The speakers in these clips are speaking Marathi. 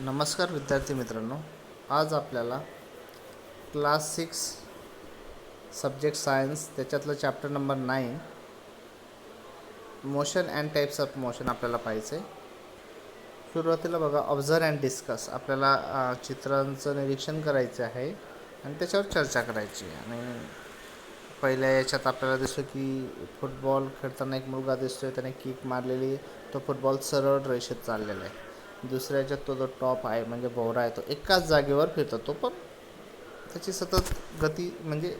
नमस्कार विद्यार्थी मित्रांनो, आज आपल्याला क्लास 6 सब्जेक्ट सायन्स त्याच्यातलं chapter number 9 motion and types of motion आपल्याला पाहायचं आहे. सुरुवातीला बघा, ऑब्झर्व अँड डिस्कस. आपल्याला चित्रांचं निरीक्षण करायचं आहे आणि त्याच्यावर चर्चा करायची आहे. आणि पहिल्या याच्यात आपल्याला दिसतो की फुटबॉल खेळताना एक मुलगा दिसतो आहे, त्याने किक मारलेली, तो फुटबॉल सरळ रेषेत चाललेला आहे. दुसऱ्या याच्यात तो जो टॉप आहे म्हणजे भोवरा आहे, तो एकाच जागेवर फिरतो, तो पण त्याची सतत गती म्हणजे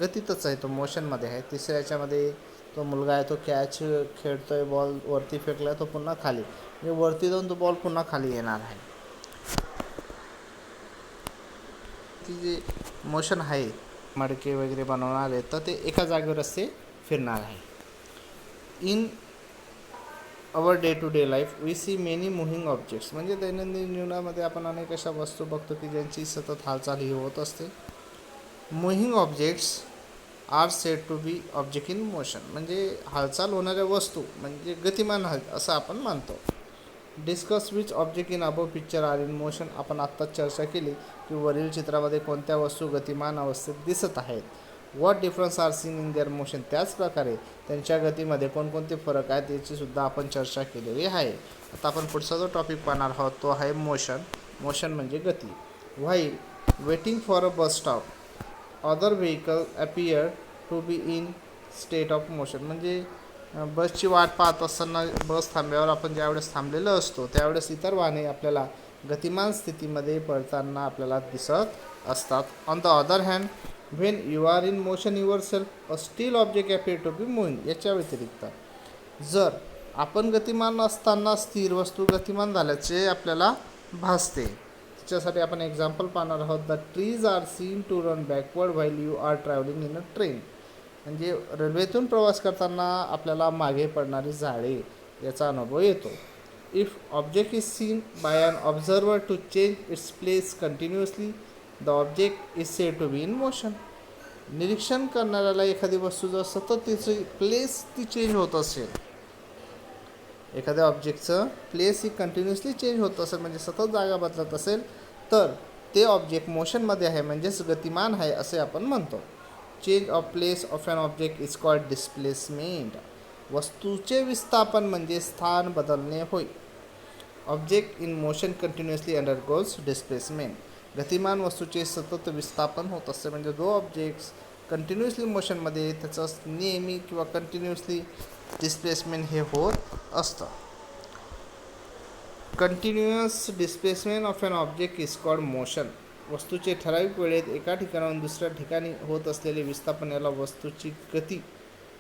गतीतच आहे, तो मोशनमध्ये आहे. तिसऱ्या याच्यामध्ये तो मुलगा आहे, तो कॅच खेळतोय, बॉल वरती फेकला, तो पुन्हा खाली, म्हणजे वरती जाऊन तो बॉल पुन्हा खाली येणार आहे. ती जे मोशन आहे, मडके वगैरे बनवणार आहे, तर ते एका जागेवर असे फिरणार आहे. In our day to day life we see many moving objects. म्हणजे दैनंदिन जीवनामध्ये आपण अनेक अशा वस्तू बघतो की ज्यांची सतत हालचाल ही होत असते. Moving objects are said to be object in motion. म्हणजे हालचाल होणाऱ्या वस्तू म्हणजे गतिमान आहेत असं आपण मानतो. Discuss which object in above picture R in motion. आपण आत्ताच चर्चा केली की वरील चित्रामध्ये कोणत्या वस्तू गतिमान अवस्थेत दिसत आहेत. What difference are seen in their motion. त्याच प्रकारे त्यांच्या गतीमध्ये कोणकोणते फरक आहेत याचीसुद्धा आपण चर्चा केलेली आहे. आता आपण पुढचा जो टॉपिक पाहणार आहोत तो आहे मोशन. मोशन म्हणजे गती. While waiting for a bus stop other vehicle appear to be in state of motion. म्हणजे बसची वाट पाहत असताना बस थांब्यावर आपण ज्यावेळेस थांबलेलो असतो त्यावेळेस इतर वाहने आपल्याला गतिमान स्थितीमध्ये पळताना आपल्याला दिसत असतात. On the other hand when you are in motion yourself a still object appear to be moving. याच्या व्यतिरिक्त जर आपण गतिमान असताना स्थिर वस्तू गतिमान झाल्याचे आपल्याला भासते. त्याच्यासाठी आपण एक्झाम्पल पाहणार आहोत. The trees are seen to run backward while you are travelling in a train. म्हणजे रेल्वेतून प्रवास करताना आपल्याला मागे पडणारी झाडे याचा अनुभव येतो. If object is seen by an observer to change its place continuously the object is said to be in motion. निरीक्षण करणाऱ्याला एखादी वस्तू जर सतत तिची प्लेस ती चेंज होत असेल, एखाद्या ऑब्जेक्टचं प्लेस ही कंटिन्युअसली चेंज होत असेल म्हणजे सतत जागा बदलत असेल तर ते ऑब्जेक्ट मोशनमध्ये आहे म्हणजेच गतिमान आहे असे आपण म्हणतो. Change of place of an object is called displacement. वस्तूचे विस्थापन म्हणजे स्थान बदलणे होय. Object in motion continuously undergoes displacement. गतिमान वस्तूचे सतत विस्थापन होत असते म्हणजे जो ऑब्जेक्ट्स कंटिन्युअसली मोशनमध्ये त्याचं नेहमी किंवा कंटिन्युअसली डिस्प्लेसमेंट हे होत असतं. Continuous displacement of an object is called motion. वस्तूचे ठराविक वेळेत एका ठिकाणाहून दुसऱ्या ठिकाणी होत असलेले विस्थापन याला वस्तूची गती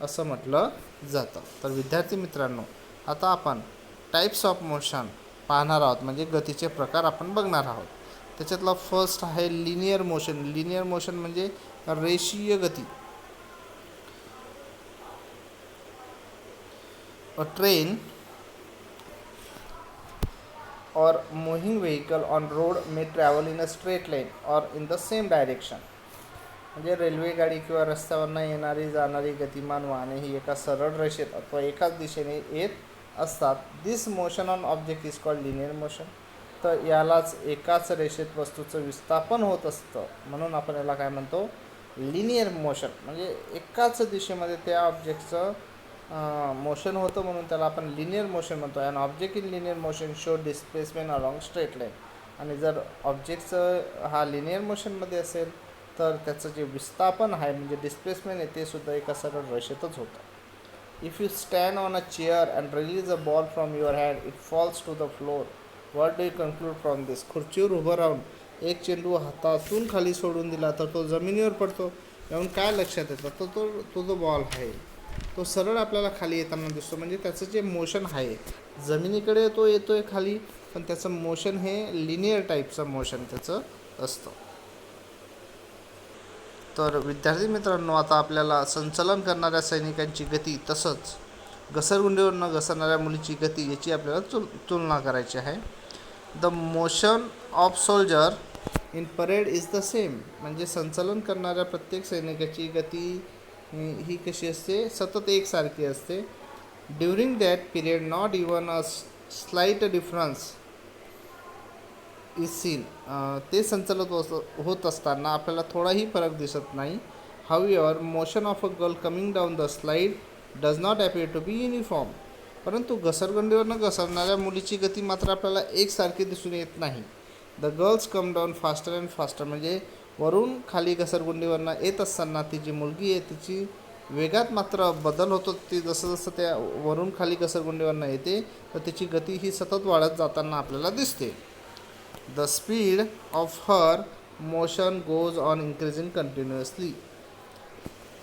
असं म्हटलं जातं. तर विद्यार्थी मित्रांनो, आता आपण टाईप्स ऑफ मोशन पाहणार आहोत म्हणजे गतीचे प्रकार आपण बघणार आहोत. त्याच्यातला फर्स्ट आहे लिनियर मोशन. लिनियर मोशन म्हणजे रेषीय गती. अ train or moving vehicle on road may travel in a straight line or in the same direction. म्हणजे रेल्वे गाडी किंवा रस्त्यावरनं येणारी जाणारी गतिमान वाहने ही एका सरळ रेषेत अथवा एकाच दिशेने येत असतात. This motion on object is called linear motion. तर यालाच एकाच रेषेत वस्तूचं विस्थापन होत असतं म्हणून आपण याला काय म्हणतो, लिनियर मोशन. म्हणजे एकाच दिशेमध्ये त्या ऑब्जेक्टचं मोशन होतं म्हणून त्याला आपण लिनियर मोशन म्हणतो. And object in linear motion show displacement along straight line. आणि जर ऑब्जेक्टचं हा लिनियर मोशनमध्ये असेल तर त्याचं जे विस्थापन आहे म्हणजे डिस्प्लेसमेंट आहे ते सुद्धा एका सरळ रेषेतच होतं. If you stand on a chair and release a ball from your hand it falls to the floor. What do you conclude from this. खुर्चीवर उभं राहून एक चेंडू हातातून खाली सोडून दिला तर तो जमिनीवर पडतो. यावरून काय लक्षात येतं तर तो जो बॉल आहे तो सरळ आपल्याला खाली येताना दिसतो. म्हणजे त्याचं जे मोशन आहे जमिनीकडे तो येतोय खाली पण त्याचं मोशन हे लिनियर टाईपचं मोशन त्याचं असतं. तर विद्यार्थी मित्रांनो, आता आपल्याला संचलन करणाऱ्या सैनिकांची गती तसंच घसरगुंडीवर न घसरणाऱ्या मुलीची गती याची आपल्याला तुलना करायची आहे. The motion of soldier in parade is the same. म्हणजे संचलन करणाऱ्या प्रत्येक सैनिकाची गती ही कशी असते, सतत एकसारखी असते. During that period not even a slight difference is seen, ते संचलित होत असताना आपल्याला थोडाही फरक दिसत नाही. However motion of a girl coming down the slide does not appear to be uniform. परंतु घसरगुंडीवरनं घसरणाऱ्या मुलीची गती मात्र आपल्याला एकसारखी दिसून येत नाही. The girls come down faster and faster, म्हणजे वरून खाली घसरगुंडीवरनं येत असताना ती जी मुलगी आहे तिची वेगात मात्र बदल होतो. ती जसं जसं त्या वरून खाली घसरगुंडीवरनं येते तर तिची गती ही सतत वाढत जाताना आपल्याला दिसते. The speed of her motion goes on increasing continuously.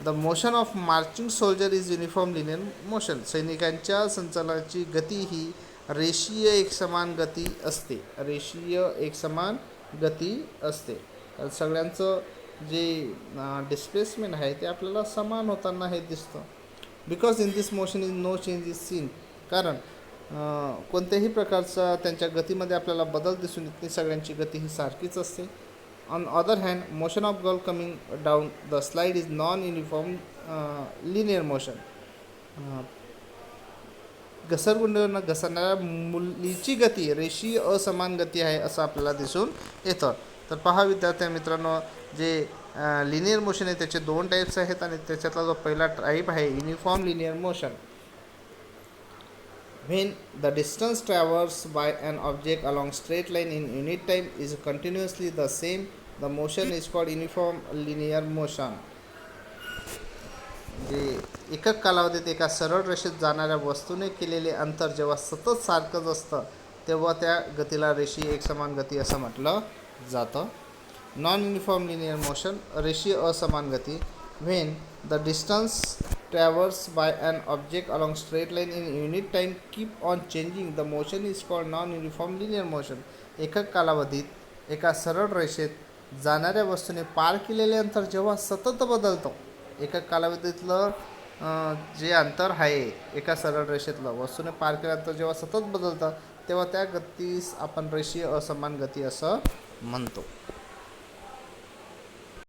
The motion of marching soldier is uniform linear motion. सैनिकांच्या संचलनाची गती ही रेषीय एकसमान गती असते. रेषीय एकसमान गती असते. सगळ्यांचं जे डिस्प्लेसमेंट आहे ते आपल्याला समान होताना हे दिसतं. Because in this motion is no change is seen. कारण कोणत्याही प्रकारचा त्यांच्या गतीमध्ये आपल्याला बदल दिसून येत नाही. सगळ्यांची गती ही सारखीच असते. On other hand motion of girl coming down the slide is non uniform linear motion. घसरगुंडीवरनं घसरणाऱ्या मुलीची गती रेषीय असमान गती आहे असं आपल्याला दिसून येतं. तर पहा विद्यार्थी मित्रांनो, जे लिनियर मोशन आहे त्याचे दोन टाईप्स आहेत आणि त्याच्यातला जो पहिला टाईप आहे uniform linear motion. When the distance traversed by an object along straight line in unit time is continuously the same, the motion is called uniform linear motion. जे एकक कालावधीत एका सरळ रेषेत जाणाऱ्या वस्तूने केलेले अंतर जेव्हा सतत सारखंच असतं तेव्हा त्या गतीला रेषीय एकसमान गती असं म्हटलं जातं. नॉन युनिफॉर्म लिनियर मोशन, रेषीय असमान गती. When the distance traversed by an object along straight line in unit time keep on changing, the motion is called non-uniform linear motion. एकक कालावधीत एका सरळ रेषेत जाणाऱ्या वस्तूने पार केलेले अंतर जेव्हा सतत बदलतं, एकक कालावधीतलं जे अंतर आहे एका सरळ रेषेतलं वस्तूने पार केल्यानंतर जेव्हा सतत बदलतं तेव्हा त्या गतीस आपण रेषीय असमान गती असं म्हणतो.